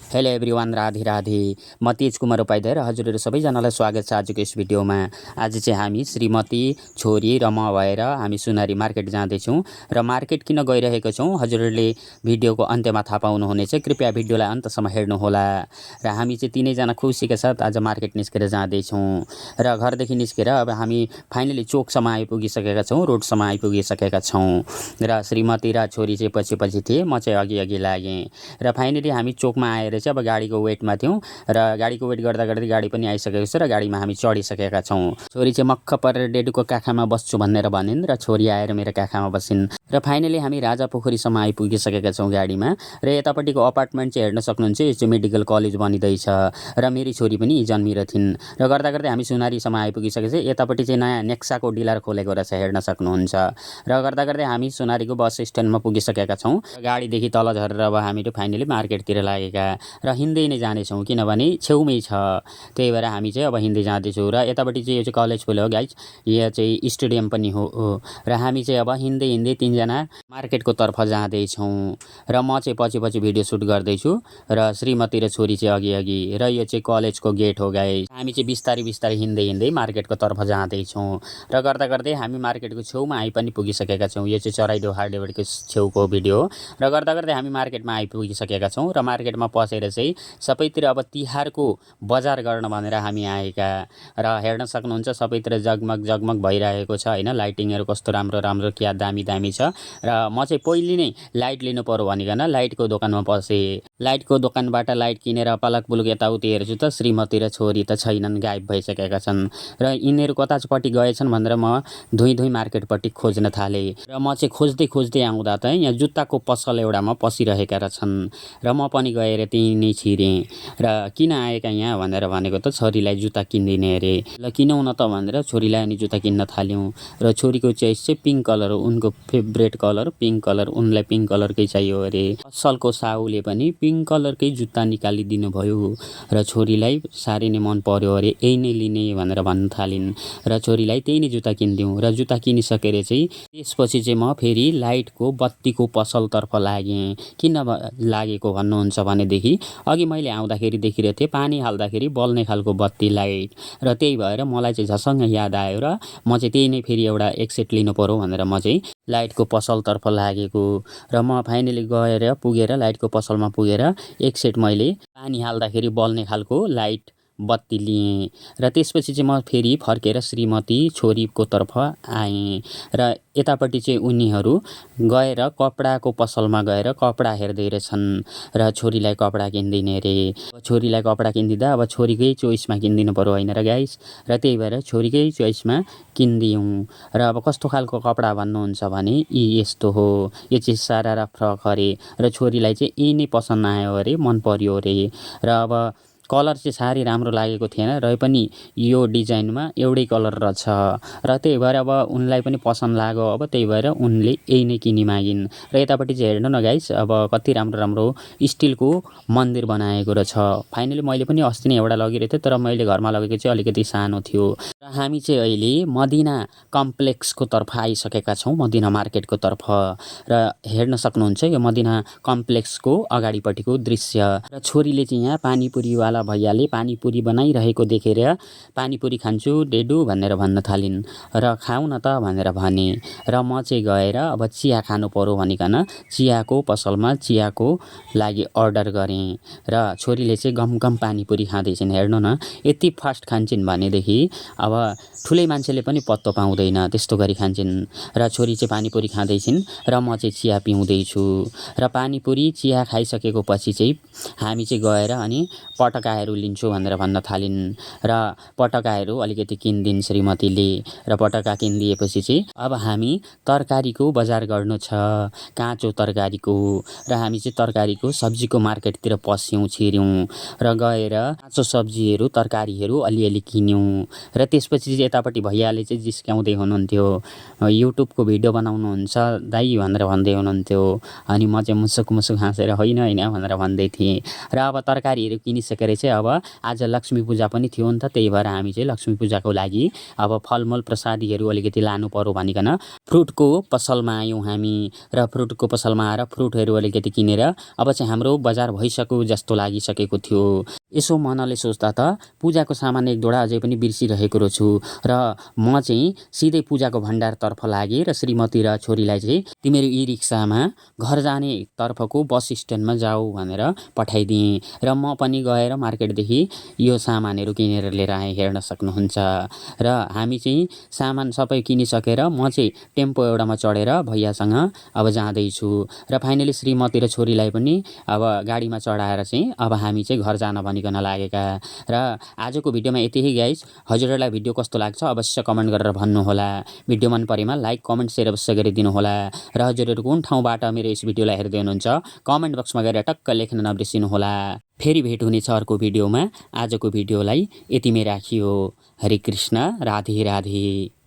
Hello everyone, Radhe Radhe. म तेज कुमार उपाध्याय र हजुरहरू सबैजनालाई स्वागत छ आजको यस भिडियोमा। आज चाहिँ हामी श्रीमती, छोरी र म भएर हामी सुनारी मार्केट जाँदैछौँ र मार्केट किन गइरहेको छौँ हजुरहरूले भिडियोको अन्त्यमा थाहा पाउनुहुनेछ। कृपया भिडियोलाई अन्तसम्म हेर्नुहोला। र हामी चाहिँ तीनैजना खुसीका साथ आज मार्केट निस्केर जाँदैछौँ र घरदेखि निस्केर अब हामी फाइनली चोकसम्म आइपुगिसकेका छौँ, रोडसम्म आइपुगिसकेका छौँ र श्रीमती र छोरी चाहिँ पछि पछि थिए, म चाहिँ अघि अघि लागेँ र फाइनली हामी चोकमा आएर चाहिँ अब गाडीको वेटमा थियौँ र गाडीको वेट गर्दा गर्दै गाडी पनि आइसकेको छ र गाडीमा हामी चढिसकेका छौँ। छोरी चाहिँ मक्ख परेर डेडुको काखामा बस्छु भनेर भनिन् र छोरी आएर मेरो काखामा बसिन् र फाइनली हामी राजा पोखरीसम्म आइपुगिसकेका छौँ गाडीमा। र यतापट्टिको अपार्टमेन्ट चाहिँ हेर्न सक्नुहुन्छ, यो चाहिँ मेडिकल कलेज बनिँदैछ र मेरी छोरी पनि जन्मिएर थिइन् र गर्दा गर्दै हामी सुनारीसम्म आइपुगिसकेको छ। यतापट्टि चाहिँ नयाँ नेक्साको डिलर खोलेको रहेछ, हेर्न सक्नुहुन्छ। र गर्दा गर्दै हामी सुनारीको बस स्ट्यान्डमा पुगिसकेका छौँ। गाडीदेखि तल झरेर अब हामीहरू फाइनली मार्केटतिर लागेका र हिँड्दै नै जानेछौँ किनभने छेउमै छ, त्यही भएर हामी चाहिँ अब हिँड्दै जाँदैछौँ। र यतापट्टि चाहिँ यो चाहिँ कलेज पुल हो गाइज, यहाँ चाहिँ स्टेडियम पनि हो र हामी चाहिँ अब हिँड्दै हिँड्दै तीनजना मार्केटको तर्फ जाँदैछौँ र म चाहिँ पछि पछि भिडियो सुट गर्दैछु र श्रीमती र छोरी चाहिँ अघि अघि। र यो चाहिँ कलेजको गेट हो गाइज। हामी चाहिँ बिस्तारै बिस्तारै हिँड्दै हिँड्दै मार्केटको तर्फ जाँदैछौँ र गर्दा गर्दै हामी मार्केटको छेउमा आइ पनि पुगिसकेका छौँ। यो चाहिँ चराइदेऊ हार्डवेयरको छेउको भिडियो हो र गर्दा गर्दै हामी मार्केटमा आइपुगिसकेका छौँ र मार्केटमा पसेर चाहिँ सबैतिर अब तिहारको बजार गर्न भनेर हामी आएका र हेर्न सक्नुहुन्छ सबैतिर जगमग जगमग भइरहेको छ होइन। लाइटिङहरू कस्तो राम्रो राम्रो, क्या दामी दामी छ। र म चाहिँ पहिले नै लाइट लिनु पर्यो भनिकन लाइटको दोकानमा पसेँ। लाइटको दोकानबाट लाइट किनेर पलक पुलक यताउति हेर्छु त श्रीमती र छोरी त छैनन्, गायब भइसकेका छन् र यिनीहरू कतापट्टि गएछन् भनेर म धुई धुई मार्केटपट्टि खोज्न थालेँ र म चाहिँ खोज्दै खोज्दै आउँदा त यहाँ जुत्ताको पसल एउटामा पसिरहेका रहेछन् र म पनि गएर त्यहीँ नै छिरेँ र किन आएका यहाँ भनेर भनेको त छोरीलाई जुत्ता किनिदिने अरे। ल किनौँ न त भनेर छोरीलाई अनि जुत्ता किन्न थाल्यौँ र छोरीको चोइस चाहिँ पिङ्क कलर हो, उनको फेभरेट कलर पिङ्क कलर, उनलाई पिङ्क कलरकै चाहियो अरे। असलको साहुले पनि पिङ्क कलरकै जुत्ता निकालिदिनु भयो र छोरीलाई साह्रै नै मन पर्यो अरे, यही नै लिने भनेर भन्न थालिन् र छोरीलाई त्यही नै जुत्ता किनिदिउँ र जुत्ता किनिसकेर चाहिँ त्यसपछि चाहिँ म फेरि लाइटको बत्तीको पसलतर्फ लागेँ। किन लागेको भन्नुहुन्छ भनेदेखि अघि मैले आउँदाखेरि देखिरहेको थिएँ पानी हाल्दाखेरि बल्ने खालको बत्ती लाइट र त्यही भएर मलाई चाहिँ झसङ्ग याद आयो र म चाहिँ त्यही नै फेरि एउटा एक सेट लिनु पर्यो भनेर म चाहिँ लाइटको पसलतर्फ लागेको र म फाइनली गएर पुगेर लाइटको पसलमा पुगेर एक सेट मैले पानी हाल्दाखेरि बल्ने खालको लाइट बत्ती लिएँ र त्यसपछि चाहिँ म फेरि फर्केर श्रीमती छोरीको तर्फ आएँ र यतापट्टि चाहिँ उनीहरू गएर कपडाको पसलमा गएर कपडा हेर्दै रहेछन् र छोरीलाई कपडा किनिदिने अरे। छोरीलाई कपडा किनिदिँदा अब छोरीकै चोइसमा किनिदिनु पर्यो होइन र गाइस, र त्यही भएर छोरीकै चोइसमा किनिदिउँ। र अब कस्तो खालको कपडा भन्नुहुन्छ भने यस्तो हो, यो चाहिँ सारारा फ्रक अरे र छोरीलाई चाहिँ यही नै पसन्द आयो अरे, मन पर्यो अरे। र अब कलर चाहिँ साह्रै राम्रो लागेको थिएन र पनि यो डिजाइनमा एउटै कलर रहेछ र त्यही भएर अब उनलाई पनि पसन्द लाग्यो। अब त्यही भएर उनले यही नै किनिमागिन् र यतापट्टि चाहिँ हेर्नु न गाइस, अब कति राम्रो राम्रो स्टिलको मन्दिर बनाएको रहेछ। फाइनली मैले पनि अस्ति नै एउटा लगिरहेको थिएँ तर मैले घरमा लगेको चाहिँ अलिकति सानो थियो र हामी चाहिँ अहिले मदिना कम्प्लेक्सको तर्फ आइसकेका छौँ, मदिना मार्केटको तर्फ। र हेर्न सक्नुहुन्छ यो मदिना कम्प्लेक्सको अगाडिपट्टिको दृश्य र छोरीले चाहिँ यहाँ पानीपुरीवाला भैयाले पानीपुरी बनाइरहेको देखेर पानीपुरी खान्छु डेडु भनेर भन्न थालिन् र खाऊ न त भनेर भने र म चाहिँ गएर अब चिया खानु पर्यो भनिकन चियाको पसलमा चियाको लागि अर्डर गरेँ र छोरीले चाहिँ गम गम पानीपुरी खाँदैछिन्। हेर्नु न यति फास्ट खान्छन् भनेदेखि अब ठुलै मान्छेले पनि पत्तो पाउँदैन, त्यस्तो गरी खान्छन्। र छोरी चाहिँ पानीपुरी खाँदैछिन् र म चाहिँ चिया पिउँदैछु र पानीपुरी चिया खाइसकेको पछि चाहिँ हामी चाहिँ गएर अनि पटकाहरू लिन्छु भनेर भन्न थालिन् र पटकाहरू अलिकति किनिदिन् श्रीमतीले र पटका किनिदिएपछि चाहिँ अब हामी तरकारीको बजार गर्नु छ, काँचो तरकारीको। र हामी चाहिँ तरकारीको सब्जीको मार्केटतिर पस्यौँ, छिर्यौँ र गएर काँचो सब्जीहरू तरकारीहरू अलिअलि किन्यौँ र त्यसपछि चाहिँ यतापट्टि भैयाले चाहिँ जिस्क्याउँदै हुनुहुन्थ्यो, युट्युबको भिडियो बनाउनुहुन्छ दाइ भनेर भन्दै हुनुहुन्थ्यो अनि म चाहिँ मुसुक मुसुक हाँसेर होइन होइन भनेर भन्दै थिएँ। र अब तरकारीहरू किनिसकेर चाहिँ अब आज लक्ष्मी पूजा पनि थियो नि त, त्यही भएर हामी चाहिँ लक्ष्मी पूजाको लागि अब फलमूल प्रसादीहरू अलिकति लानु पर्यो भनिकन फ्रुटको पसलमा आयौँ हामी। र फ्रुटको पसलमा आएर फ्रुटहरू अलिकति किनेर अब चाहिँ हाम्रो बजार भइसक्यो जस्तो लागिसकेको थियो। यसो मनले सोच्दा त पूजाको सामान एक दुईवटा अझै पनि बिर्सिरहेको छु र म चाहिँ सिधै पूजाको भण्डारतर्फ लागेँ र श्रीमती र छोरीलाई चाहिँ तिमीहरू ई रिक्सामा घर जाने तर्फको बस स्ट्यान्डमा जाऊ भनेर पठाइदिएँ र म पनि गएर मार्केटदेखि यो सामानहरू किनेर लिएर आएँ, हेर्न सक्नुहुन्छ। र हामी चाहिँ सामान सबै किनिसकेर म चाहिँ टेम्पो एउटामा चढेर भैयासँग अब जाँदैछु र फाइनली श्रीमती र छोरीलाई पनि अब गाडीमा चढाएर चाहिँ अब हामी चाहिँ घर जान भनिकन लागेका। र आजको भिडियोमा यति है गाइज। हजुरहरूलाई भिडियो कस्तो लाग्छ अवश्य कमेन्ट गरेर भन्नुहोला। भिडियो मन परेमा लाइक कमेन्ट सेयर अवश्य गरिदिनु होला। र हजुरहरू कुन ठाउँबाट मेरो यस भिडियोलाई हेर्दै हुनुहुन्छ कमेन्ट बक्समा गएर टक्क लेख्न नबिर्सिनु होला। फेरि भेट हुनेछ अर्को भिडियोमा। आजको भिडियोलाई यतिमै राखियो। हरे कृष्ण, राधे राधे।